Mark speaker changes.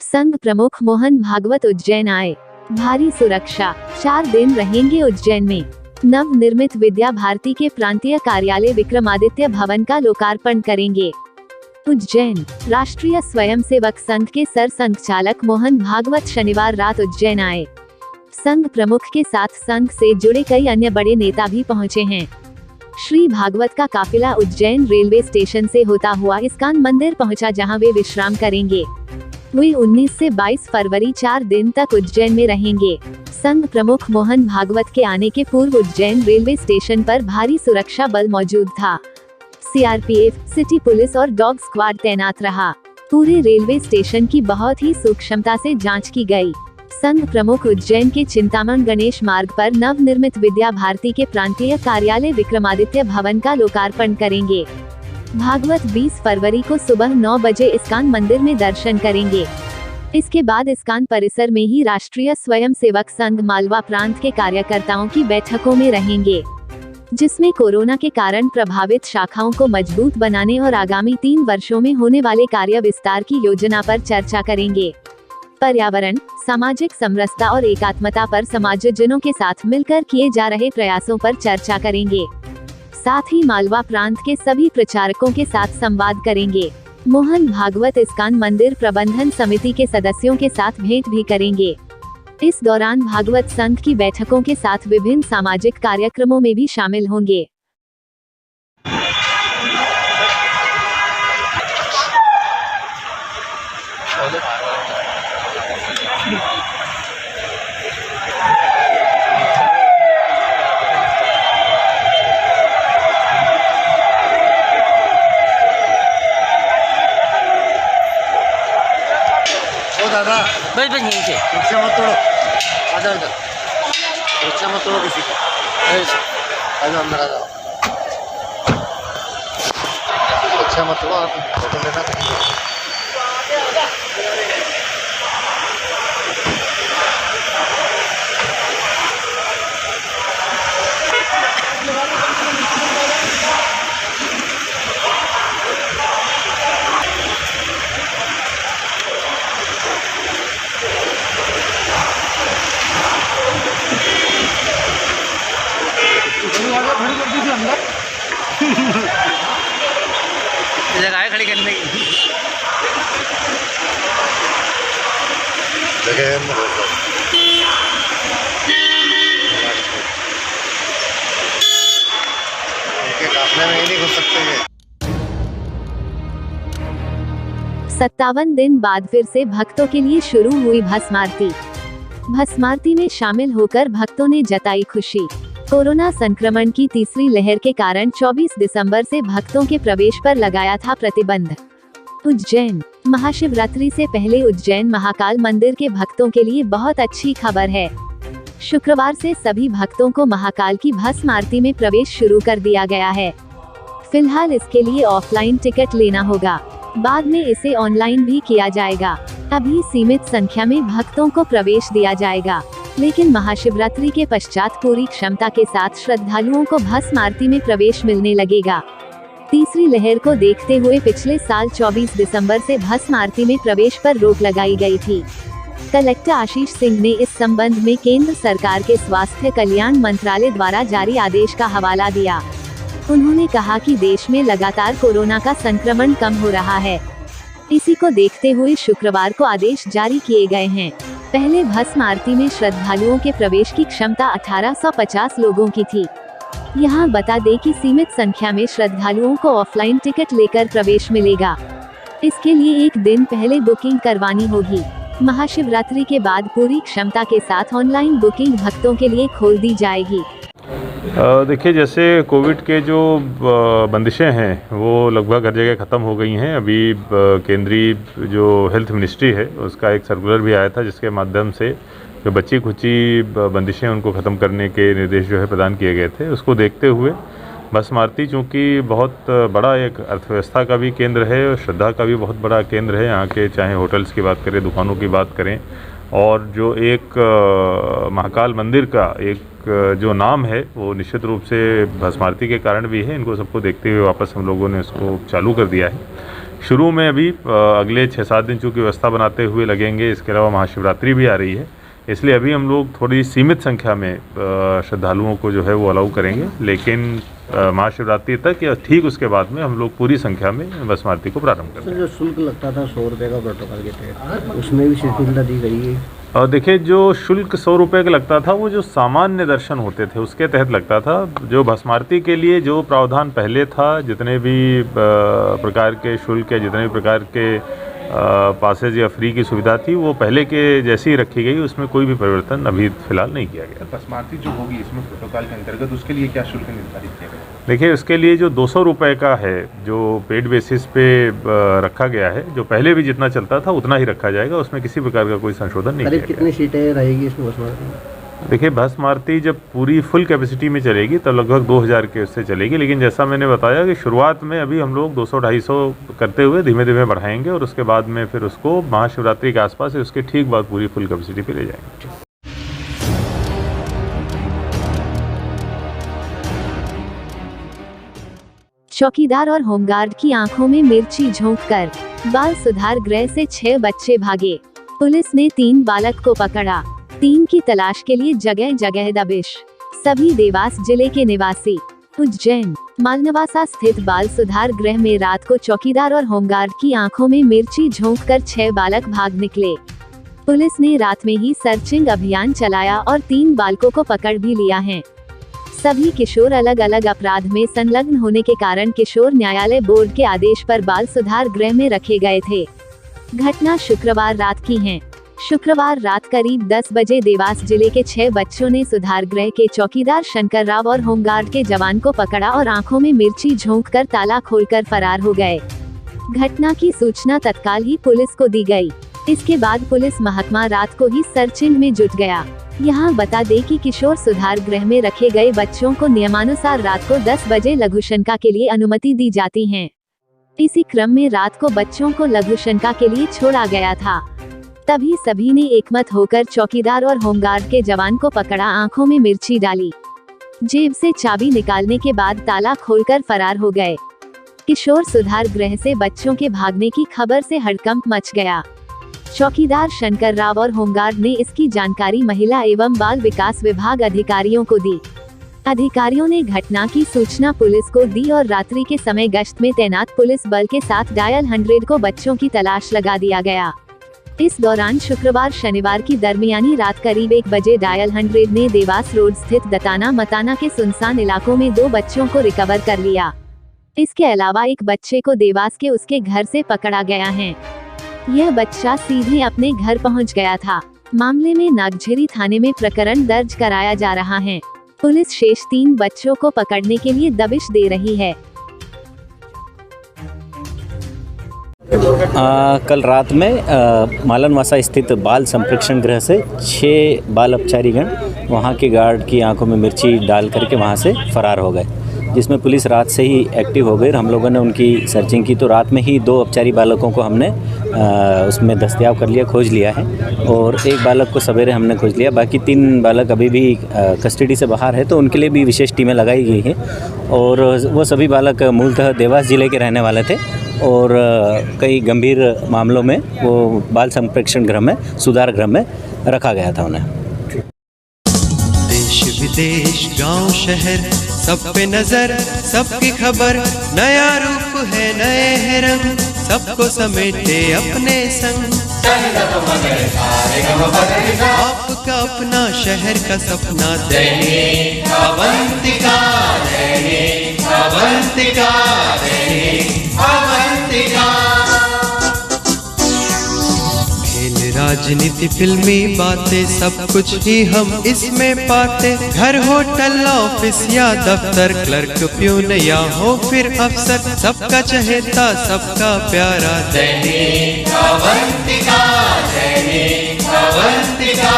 Speaker 1: संघ प्रमुख मोहन भागवत उज्जैन आए। भारी सुरक्षा, 4 दिन रहेंगे उज्जैन में। नव निर्मित विद्या भारती के प्रांतीय कार्यालय विक्रमादित्य भवन का लोकार्पण करेंगे। उज्जैन, राष्ट्रीय स्वयंसेवक संघ के सरसंघचालक मोहन भागवत शनिवार रात उज्जैन आए। संघ प्रमुख के साथ संघ से जुड़े कई अन्य बड़े नेता भी पहुंचे हैं। श्री भागवत का काफिला उज्जैन रेलवे स्टेशन से होता हुआ इस्कॉन मंदिर पहुंचा, जहां वे विश्राम करेंगे। वे 19 से 22 फरवरी 4 दिन तक उज्जैन में रहेंगे। संघ प्रमुख मोहन भागवत के आने के पूर्व उज्जैन रेलवे स्टेशन पर भारी सुरक्षा बल मौजूद था। सीआरपीएफ, सिटी पुलिस और डॉग स्क्वाड तैनात रहा। पूरे रेलवे स्टेशन की बहुत ही सूक्ष्मता से जांच की गई। संघ प्रमुख उज्जैन के चिंतामण गणेश मार्ग पर नव निर्मित विद्या भारती के प्रांतीय कार्यालय विक्रमादित्य भवन का लोकार्पण करेंगे। भागवत 20 फरवरी को सुबह 9 बजे इस्कॉन मंदिर में दर्शन करेंगे। इसके बाद इस्कॉन परिसर में ही राष्ट्रीय स्वयंसेवक संघ मालवा प्रांत के कार्यकर्ताओं की बैठकों में रहेंगे, जिसमें कोरोना के कारण प्रभावित शाखाओं को मजबूत बनाने और आगामी 3 वर्षों में होने वाले कार्य विस्तार की योजना पर चर्चा करेंगे। पर्यावरण, सामाजिक समरसता और एकात्मता पर समाजजनों के साथ मिलकर किए जा रहे प्रयासों पर चर्चा करेंगे। साथ ही मालवा प्रांत के सभी प्रचारकों के साथ संवाद करेंगे। मोहन भागवत इस्कॉन मंदिर प्रबंधन समिति के सदस्यों के साथ भेंट भी करेंगे। इस दौरान भागवत संघ की बैठकों के साथ विभिन्न सामाजिक कार्यक्रमों में भी शामिल होंगे।
Speaker 2: दादा
Speaker 3: बस यहीं से
Speaker 2: रिक्शा मत तोड़ो, आ जाओ इधर। रिक्शा मत तोड़ो किसी का, आ जाओ अंदर आ जाओ। रिक्शा मत तोड़ो, आप फोटो लेना तो
Speaker 3: जगह खड़ी करने की
Speaker 2: जगह उनके काफले में ही नहीं घुस सकते ये।
Speaker 1: 57 दिन बाद फिर से भक्तों के लिए शुरू हुई भस्म आरती। भस्म आरती में शामिल होकर भक्तों ने जताई खुशी। कोरोना संक्रमण की तीसरी लहर के कारण 24 दिसंबर से भक्तों के प्रवेश पर लगाया था प्रतिबंध। उज्जैन, महाशिवरात्रि से पहले उज्जैन महाकाल मंदिर के भक्तों के लिए बहुत अच्छी खबर है। शुक्रवार से सभी भक्तों को महाकाल की भस्म आरती में प्रवेश शुरू कर दिया गया है। फिलहाल इसके लिए ऑफलाइन टिकट लेना होगा, बाद में इसे ऑनलाइन भी किया जाएगा। अभी सीमित संख्या में भक्तों को प्रवेश दिया जाएगा, लेकिन महाशिवरात्रि के पश्चात पूरी क्षमता के साथ श्रद्धालुओं को भस्म आरती में प्रवेश मिलने लगेगा। तीसरी लहर को देखते हुए पिछले साल 24 दिसंबर से भस्म आरती में प्रवेश पर रोक लगाई गई थी। कलेक्टर आशीष सिंह ने इस संबंध में केंद्र सरकार के स्वास्थ्य कल्याण मंत्रालय द्वारा जारी आदेश का हवाला दिया। उन्होंने कहा कि देश में लगातार कोरोना का संक्रमण कम हो रहा है, इसी को देखते हुए शुक्रवार को आदेश जारी किए गए हैं। पहले भस्म आरती में श्रद्धालुओं के प्रवेश की क्षमता 1850 लोगों की थी। यहाँ बता दें कि सीमित संख्या में श्रद्धालुओं को ऑफलाइन टिकट लेकर प्रवेश मिलेगा। इसके लिए एक दिन पहले बुकिंग करवानी होगी। महाशिवरात्रि के बाद पूरी क्षमता के साथ ऑनलाइन बुकिंग भक्तों के लिए खोल दी जाएगी।
Speaker 4: देखिए, जैसे कोविड के जो बंदिशें हैं वो लगभग हर जगह ख़त्म हो गई हैं। अभी केंद्रीय जो हेल्थ मिनिस्ट्री है उसका एक सर्कुलर भी आया था, जिसके माध्यम से जो बची खुची बंदिशें उनको ख़त्म करने के निर्देश जो है प्रदान किए गए थे। उसको देखते हुए भस्म आरती, चूँकि बहुत बड़ा एक अर्थव्यवस्था का भी केंद्र है और श्रद्धा का भी बहुत बड़ा केंद्र है। यहाँ के चाहे होटल्स की बात करें, दुकानों की बात करें, और जो एक महाकाल मंदिर का एक जो नाम है वो निश्चित रूप से भस्म आरती के कारण भी है। इनको सबको देखते हुए वापस हम लोगों ने इसको चालू कर दिया है। शुरू में अभी अगले 6-7 दिन चूँकि व्यवस्था बनाते हुए लगेंगे। इसके अलावा महाशिवरात्रि भी आ रही है, इसलिए अभी हम लोग थोड़ी सीमित संख्या में श्रद्धालुओं को जो है वो अलाउ करेंगे, लेकिन महाशिवरात्रि तक या ठीक उसके बाद में हम लोग पूरी संख्या में भस्म आरती को प्रारंभ करेंगे।
Speaker 2: सर, जो शुल्क लगता था 100 रुपये का प्रोटोकॉल के तहत, उसमें भी शिथिलता दी गई है।
Speaker 4: और देखिए, जो शुल्क 100 रुपये का लगता था वो जो सामान्य दर्शन होते थे उसके तहत लगता था। जो भस्म आरती के लिए जो प्रावधान पहले था, जितने भी प्रकार के शुल्क या जितने भी प्रकार के पासेज या फ्री की सुविधा थी वो पहले के जैसी ही रखी गई, उसमें कोई भी परिवर्तन अभी फिलहाल नहीं किया गया।
Speaker 5: भस्म आरती जो होगी इसमें प्रोटोकॉल के अंतर्गत उसके लिए क्या शुल्क निर्धारित किया गया?
Speaker 4: देखिए, उसके लिए जो 200 रुपये का है, जो पेड बेसिस पे रखा गया है, जो पहले भी जितना चलता था उतना ही रखा जाएगा, उसमें किसी प्रकार का कोई संशोधन नहीं किया गया।
Speaker 2: कितनी सीटें रहेगी इसमें भस्म आरती में?
Speaker 4: देखिए, भस्म आरती जब पूरी फुल कैपेसिटी में चलेगी तो लगभग 2000 के उससे चलेगी, लेकिन जैसा मैंने बताया कि शुरुआत में अभी हम लोग 200-250 करते हुए धीमे धीमे बढ़ाएंगे और उसके बाद में फिर उसको महाशिवरात्रि के आसपास उसके ठीक बाद पूरी फुल कैपेसिटी पे ले जाएंगे।
Speaker 1: चौकीदार और होमगार्ड की आंखों में मिर्ची झोंककर बाल सुधार गृह से 6 बच्चे भागे। पुलिस ने 3 बालक को पकड़ा। 3 की तलाश के लिए जगह जगह दबिश। सभी देवास जिले के निवासी। उज्जैन मालनवासा स्थित बाल सुधार गृह में रात को चौकीदार और होमगार्ड की आंखों में मिर्ची झोंककर 6 बालक भाग निकले। पुलिस ने रात में ही सर्चिंग अभियान चलाया और 3 बालकों को पकड़ भी लिया है। सभी किशोर अलग अलग अपराध में संलग्न होने के कारण किशोर न्यायालय बोर्ड के आदेश पर बाल सुधार गृह में रखे गए थे। घटना शुक्रवार रात की है। शुक्रवार रात करीब 10 बजे देवास जिले के 6 बच्चों ने सुधार गृह के चौकीदार शंकर राव और होमगार्ड के जवान को पकड़ा और आंखों में मिर्ची झोंककर ताला खोलकर फरार हो गए। घटना की सूचना तत्काल ही पुलिस को दी गई। इसके बाद पुलिस महकमा रात को ही सर्चिंग में जुट गया। यहाँ बता दें कि किशोर सुधार गृह में रखे गए बच्चों को नियमानुसार रात को 10 बजे लघुशंका के लिए अनुमति दी जाती है। इसी क्रम में रात को बच्चों को लघुशंका के लिए छोड़ा गया था। तभी सभी ने एकमत होकर चौकीदार और होमगार्ड के जवान को पकड़ा, आंखों में मिर्ची डाली, जेब से चाबी निकालने के बाद ताला खोलकर फरार हो गए। किशोर सुधार गृह से बच्चों के भागने की खबर से हड़कंप मच गया। चौकीदार शंकर राव और होमगार्ड ने इसकी जानकारी महिला एवं बाल विकास विभाग अधिकारियों को दी। अधिकारियों ने घटना की सूचना पुलिस को दी और रात्रि के समय गश्त में तैनात पुलिस बल के साथ डायल 100 को बच्चों की तलाश लगा दिया गया। इस दौरान शुक्रवार शनिवार की दरमियानी रात करीब 1 बजे डायल 100 ने देवास रोड स्थित दताना मताना के सुनसान इलाकों में 2 बच्चों को रिकवर कर लिया। इसके अलावा एक बच्चे को देवास के उसके घर से पकड़ा गया है। यह बच्चा सीधे अपने घर पहुंच गया था। मामले में नागझरी थाने में प्रकरण दर्ज कराया जा रहा है। पुलिस शेष 3 बच्चों को पकड़ने के लिए दबिश दे रही है।
Speaker 3: कल रात में मालनवासा स्थित बाल संप्रेक्षण गृह से 6 बाल अपचारीगण वहां के गार्ड की आंखों में मिर्ची डाल करके वहां से फरार हो गए, जिसमें पुलिस रात से ही एक्टिव हो गई। हम लोगों ने उनकी सर्चिंग की तो रात में ही 2 अपचारी बालकों को हमने उसमें दस्तयाब कर लिया, खोज लिया है, और 1 बालक को सवेरे हमने खोज लिया। बाकी 3 बालक अभी भी कस्टडी से बाहर है, तो उनके लिए भी विशेष टीमें लगाई गई हैं। और वो सभी बालक मूलतः देवास जिले के रहने वाले थे और कई गंभीर मामलों में वो बाल संप्रेक्षण गृह में, सुधार गृह में रखा गया था उन्हें।
Speaker 6: देश विदेश गांव शहर सब पे नजर, सबकी खबर, नया रूप है नए है रंग, सबको समेटे अपने संग। आपका अपना शहर का सपना दैनिक अवंतिका, दैनिक अवंतिका, दैनिक अवंतिका। राजनीति फिल्मी बातें सब कुछ ही हम इसमें पाते। घर होटल ऑफिस या दफ्तर, क्लर्क प्यून या हो फिर अफसर, सबका चहेता सबका प्यारा दैनिक अवंतिका, दैनिक अवंतिका।